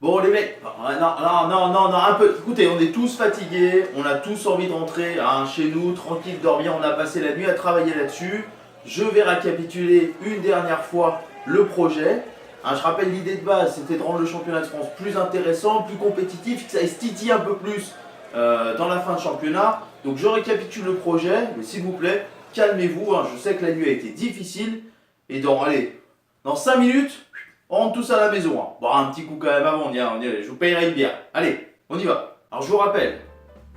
Bon les mecs, non, un peu. Écoutez, on est tous fatigués, on a tous envie de rentrer chez nous, tranquille, dormir, on a passé la nuit à travailler là-dessus. Je vais récapituler une dernière fois le projet. Je rappelle l'idée de base, c'était de rendre le championnat de France plus intéressant, plus compétitif, que ça se titille un peu plus dans la fin de championnat. Donc je récapitule le projet, mais s'il vous plaît, calmez-vous, je sais que la nuit a été difficile. Et dans 5 minutes, on rentre tous à la maison. Bon, un petit coup quand même avant, on y va. Je vous payerai une bière. Allez, on y va. Alors je vous rappelle,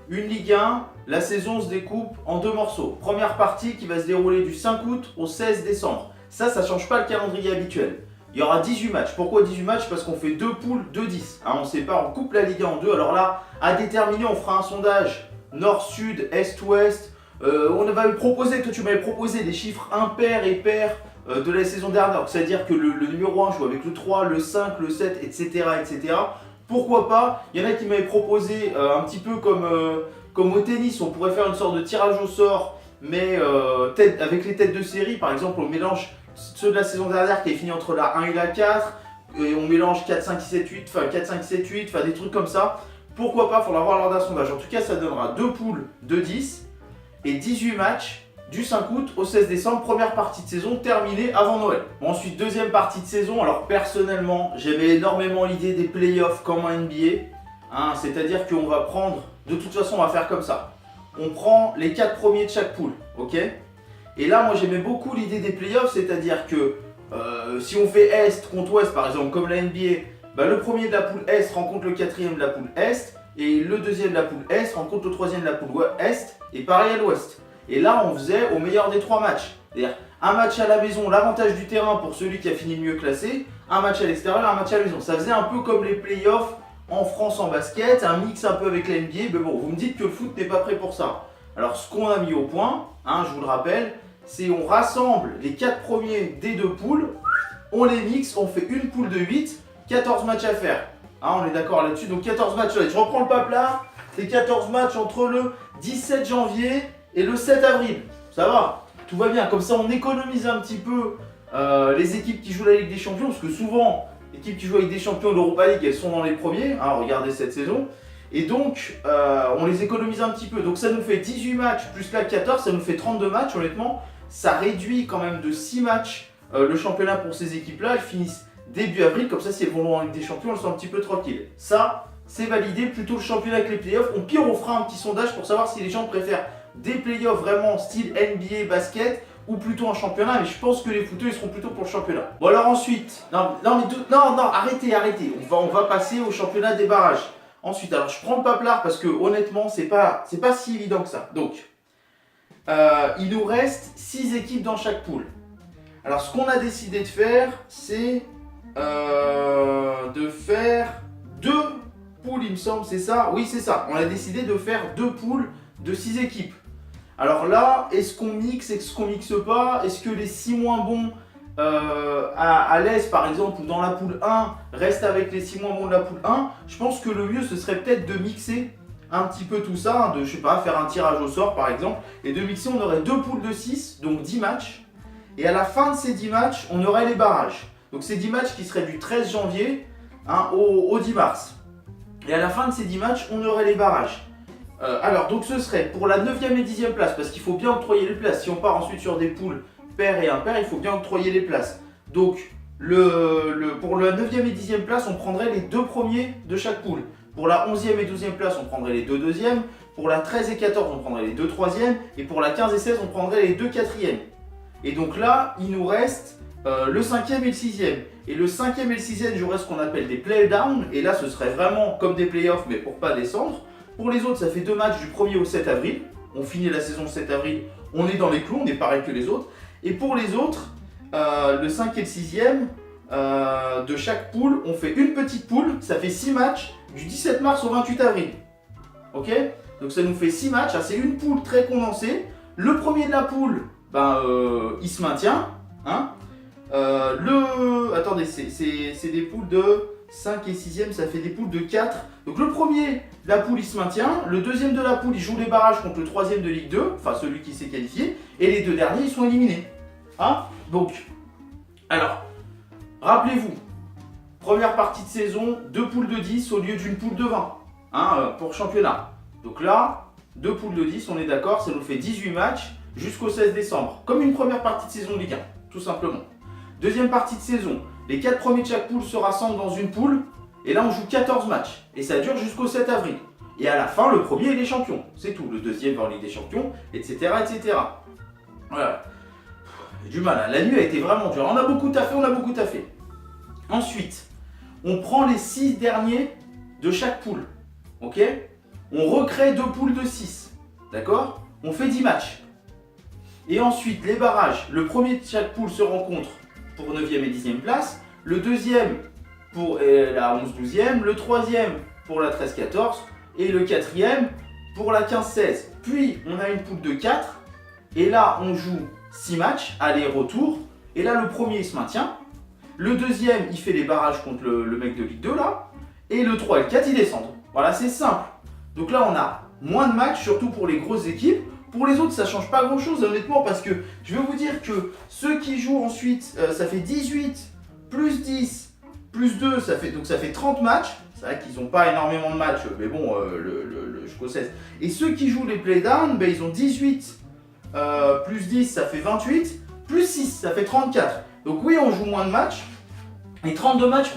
une Ligue 1, la saison se découpe en 2 morceaux. Première partie qui va se dérouler du 5 août au 16 décembre. Ça change pas le calendrier habituel. Il y aura 18 matchs. Pourquoi 18 matchs? Parce qu'on fait 2 poules de 10. On sépare, on coupe la Ligue 1 en deux. Alors là, à déterminer, on fera un sondage nord-sud, est-ouest. On va proposer, toi tu m'avais proposé des chiffres impairs et pairs de la saison dernière, c'est-à-dire que le numéro 1 joue avec le 3, le 5, le 7, etc. etc. Pourquoi pas? Il y en a qui m'avaient proposé un petit peu comme au tennis, on pourrait faire une sorte de tirage au sort, mais avec les têtes de série. Par exemple, on mélange ceux de la saison dernière qui est fini entre la 1 et la 4, et on mélange 4, 5, 7, 8, enfin 4, 5, 7, 8, enfin des trucs comme ça. Pourquoi pas? Faudra voir lors d'un sondage. En tout cas, ça donnera 2 poules de 10 et 18 matchs du 5 août au 16 décembre, première partie de saison terminée avant Noël. Bon, ensuite, deuxième partie de saison. Alors personnellement, j'aimais énormément l'idée des playoffs comme en NBA. C'est-à-dire qu'on va prendre, de toute façon, on va faire comme ça. On prend les 4 premiers de chaque poule, ok? Et là, moi, j'aimais beaucoup l'idée des playoffs, c'est-à-dire que si on fait Est contre Ouest, par exemple, comme la NBA, le premier de la poule Est rencontre le quatrième de la poule Est, et le deuxième de la poule Est rencontre le troisième de la poule Est, et pareil à l'Ouest. Et là, on faisait au meilleur des 3 matchs. C'est-à-dire un match à la maison, l'avantage du terrain pour celui qui a fini le mieux classé, un match à l'extérieur, un match à la maison. Ça faisait un peu comme les playoffs en France en basket, un mix un peu avec la NBA. Mais bon, vous me dites que le foot n'est pas prêt pour ça. Alors, ce qu'on a mis au point, je vous le rappelle, c'est on rassemble les 4 premiers des 2 poules, on les mixe, on fait une poule de 8, 14 matchs à faire. On est d'accord là-dessus, donc 14 matchs. Je reprends le papier, c'est 14 matchs entre le 17 janvier et le 7 avril. Ça va, tout va bien. Comme ça, on économise un petit peu les équipes qui jouent la Ligue des Champions, parce que souvent, les équipes qui jouent avec des champions de l'Europa League, elles sont dans les premiers. Regardez cette saison. Et donc, on les économise un petit peu. Donc, ça nous fait 18 matchs plus la 14, ça nous fait 32 matchs. Honnêtement, ça réduit quand même de 6 matchs le championnat pour ces équipes-là. Elles finissent début avril. Comme ça, si elles vont loin en Ligue des Champions, elles sont un petit peu tranquilles. Ça, c'est validé. Plutôt le championnat que les playoffs. Au pire, on fera un petit sondage pour savoir si les gens préfèrent des playoffs vraiment style NBA basket ou plutôt un championnat, mais je pense que les footeux ils seront plutôt pour le championnat. Bon alors ensuite, non, arrêtez, on va passer au championnat des barrages. Ensuite, alors je prends le paplard parce que honnêtement c'est pas si évident que ça. Donc, il nous reste 6 équipes dans chaque poule. Alors ce qu'on a décidé de faire, c'est de faire 2 poules, il me semble, c'est ça? Oui, c'est ça. On a décidé de faire 2 poules de 6 équipes. Alors là, est-ce qu'on mixe, est-ce qu'on mixe pas? Est-ce que les 6 moins bons à l'Est, par exemple, ou dans la poule 1, restent avec les 6 moins bons de la poule 1? Je pense que le mieux, ce serait peut-être de mixer un petit peu tout ça, de, je sais pas, faire un tirage au sort, par exemple, et de mixer, on aurait 2 poules de 6, donc 10 matchs, et à la fin de ces 10 matchs, on aurait les barrages. Donc ces 10 matchs qui seraient du 13 janvier au 10 mars. Et à la fin de ces 10 matchs, on aurait les barrages. Alors, donc ce serait pour la 9e et 10e place, parce qu'il faut bien octroyer les places. Si on part ensuite sur des poules pairs et impairs, il faut bien octroyer les places. Donc, pour la 9e et 10e place, on prendrait les 2 premiers de chaque poule. Pour la 11e et 12e place, on prendrait les 2 deuxièmes. Pour la 13 et 14, on prendrait les 2 troisièmes. Et pour la 15 et 16, on prendrait les 2 quatrièmes. Et donc là, il nous reste le 5e et le 6e. Et le 5e et le 6e, j'aurais ce qu'on appelle des play-down. Et là, ce serait vraiment comme des playoffs, mais pour pas descendre. Pour les autres, ça fait 2 matchs du 1er au 7 avril. On finit la saison le 7 avril, on est dans les clous, on est pareil que les autres. Et pour les autres, le 5 et le 6e de chaque poule, on fait une petite poule. Ça fait 6 matchs du 17 mars au 28 avril. Ok? Donc ça nous fait 6 matchs. C'est une poule très condensée. Le premier de la poule, il se maintient. Attendez, c'est des poules de 5 et 6e, ça fait des poules de 4. Donc le premier de la poule il se maintient, le deuxième de la poule il joue les barrages contre le troisième de Ligue 2, enfin celui qui s'est qualifié, et les 2 derniers ils sont éliminés. Donc, alors, rappelez-vous, première partie de saison, 2 poules de 10 au lieu d'une poule de 20 hein, pour championnat. Donc là, 2 poules de 10, on est d'accord, ça nous fait 18 matchs jusqu'au 16 décembre. Comme une première partie de saison de Ligue 1, tout simplement. Deuxième partie de saison, les 4 premiers de chaque poule se rassemblent dans une poule. Et là, on joue 14 matchs. Et ça dure jusqu'au 7 avril. Et à la fin, le premier, il est champion. C'est tout. Le deuxième va en Ligue des Champions, etc. etc. Voilà. J'ai du mal. Hein. La nuit a été vraiment dure. On a beaucoup taffé, Ensuite, on prend les 6 derniers de chaque poule. Ok? On recrée 2 poules de 6. D'accord? On fait 10 matchs. Et ensuite, les barrages. Le premier de chaque poule se rencontre pour 9e et 10e place. Le deuxième pour la 11-12e. Le troisième pour la 13-14. Et le quatrième pour la 15-16. Puis, on a une poule de 4. Et là, on joue 6 matchs, aller-retour. Et là, le premier, il se maintient. Le deuxième, il fait les barrages contre le mec de Ligue 2, là. Et le 3 et le 4, ils descendent. Voilà, c'est simple. Donc là, on a moins de matchs, surtout pour les grosses équipes. Pour les autres, ça change pas grand-chose, honnêtement, parce que je vais vous dire que ceux qui jouent ensuite, ça fait 18, plus 10, plus 2, ça fait 30 matchs. C'est vrai qu'ils n'ont pas énormément de matchs, mais bon, jusqu'au 16. Et ceux qui jouent les playdowns, ben, ils ont 18, plus 10, ça fait 28, plus 6, ça fait 34. Donc oui, on joue moins de matchs. Et 32 matchs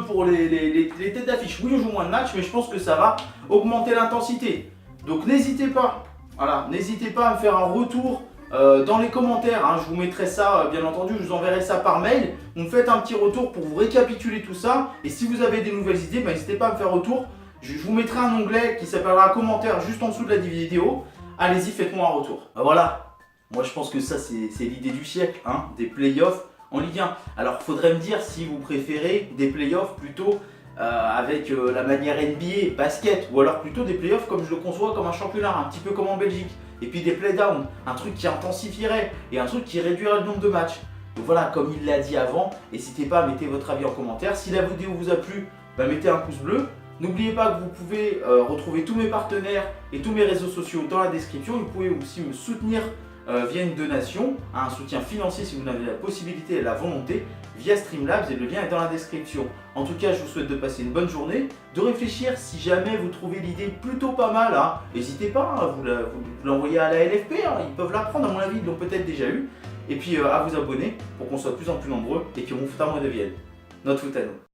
pour les têtes d'affiche. Oui, on joue moins de matchs, mais je pense que ça va augmenter l'intensité. Donc n'hésitez pas, voilà, n'hésitez pas à me faire un retour dans les commentaires. Hein. Je vous mettrai ça, bien entendu, je vous enverrai ça par mail. Vous me faites un petit retour pour vous récapituler tout ça. Et si vous avez des nouvelles idées, ben, n'hésitez pas à me faire retour. Je vous mettrai un onglet qui s'appellera commentaires juste en dessous de la vidéo. Allez-y, faites-moi un retour. Ben voilà, moi je pense que ça c'est l'idée du siècle, hein, des playoffs en Ligue 1. Alors, il faudrait me dire si vous préférez des playoffs plutôt avec la manière NBA, basket, ou alors plutôt des playoffs comme je le conçois, comme un championnat, un petit peu comme en Belgique. Et puis des playdowns, un truc qui intensifierait et un truc qui réduirait le nombre de matchs. Donc voilà, comme il l'a dit avant, n'hésitez pas à mettre votre avis en commentaire. Si la vidéo vous a plu, bah mettez un pouce bleu. N'oubliez pas que vous pouvez retrouver tous mes partenaires et tous mes réseaux sociaux dans la description. Vous pouvez aussi me soutenir via une donation, un soutien financier si vous en avez la possibilité et la volonté, via Streamlabs, et le lien est dans la description. En tout cas, je vous souhaite de passer une bonne journée, de réfléchir si jamais vous trouvez l'idée plutôt pas mal, hein, n'hésitez pas, hein, vous l'envoyez à la LFP, hein, ils peuvent la prendre, à mon avis, ils l'ont peut-être déjà eu, et puis à vous abonner pour qu'on soit de plus en plus nombreux et que mon foot à moi devienne notre foot à nous.